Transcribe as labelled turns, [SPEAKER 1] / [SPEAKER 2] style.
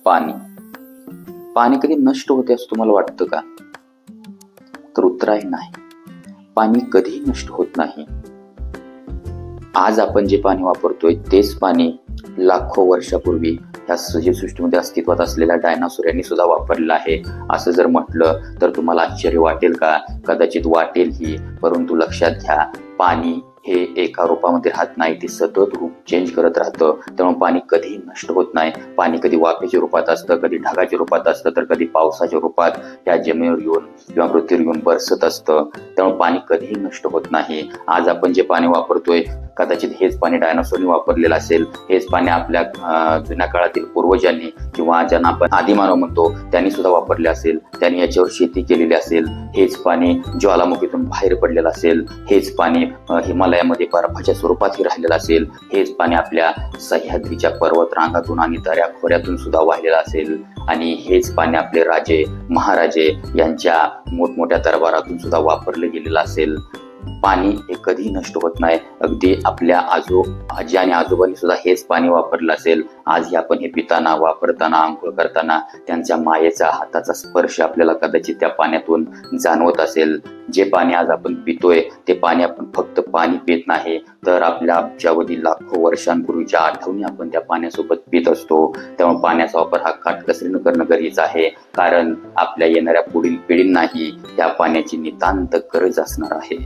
[SPEAKER 1] पाणी पाणी कधी नष्ट होते असं तुम्हाला वाटतं का? तर उत्तर आहे नाही. पाणी कधीही नष्ट होत नाही. आज आपण जे पाणी वापरतोय तेच पाणी लाखो वर्षापूर्वी ह्या सजीवसृष्टीमध्ये अस्तित्वात असलेल्या डायनासोर यांनी सुद्धा वापरलेलं आहे. असं जर म्हटलं तर तुम्हाला आश्चर्य वाटेल का? कदाचित वाटेलही, परंतु लक्षात घ्या, पाणी हे एका रूपामध्ये राहत नाही, ते सतत रूप चेंज करत राहतं. त्यामुळे पाणी कधीही नष्ट होत नाही. पाणी कधी वाफेच्या रूपात असतं, कधी ढगाच्या रूपात असतं, तर कधी पावसाच्या रूपात या जमिनीवर येऊन किंवा पृथ्वीवर येऊन बरसत असतं. त्यामुळे पाणी कधीही नष्ट होत नाही. आज आपण जे पाणी वापरतोय कदाचित हेच पाणी डायनासोरनी वापरलेलं असेल, हेच पाणी आपल्या जुन्या काळातील पूर्वजांनी किंवा ज्यांना आपण आदिमानव म्हणतो त्यांनी सुद्धा वापरले असेल. त्यांनी याच्यावर शेती केलेली असेल. हेच पाणी ज्वालामुखीतून बाहेर पडलेलं असेल. हेच पाणी हिमालयामध्ये बर्फाच्या स्वरूपातही राहिलेलं असेल. हेच पाणी आपल्या सह्याद्रीच्या पर्वत रांगातून आणि दऱ्या खोऱ्यातून सुद्धा वाहिलेलं असेल. आणि हेच पाणी आपले राजे महाराजे यांच्या मोठमोठ्या दरबारातून सुद्धा वापरलं गेलेलं असेल. पाणी हे कधी नष्ट होत नाही. अगदी आपल्या आजी आणि आजोबांनी सुद्धा हेच पाणी वापरलं असेल. आज आपण हे पिताना, वापरताना, आंघोळ करताना त्यांच्या मायेचा हाताचा स्पर्श आपल्याला कदाचित त्या पाण्यातून जाणवत असेल. जे पाणी आज आपण पितोय ते पाणी आपण फक्त पाणी पित नाही, तर आपल्या अब्जावधी लाखो वर्षांपूर्वीच्या आठवणी आपण त्या पाण्यासोबत पित असतो. त्यामुळे पाण्याचा वापर हा काटकसरीनं करणं गरजेचं आहे, कारण आपल्या येणाऱ्या पुढील पिढींनाही त्या पाण्याची नितांत गरज असणार आहे.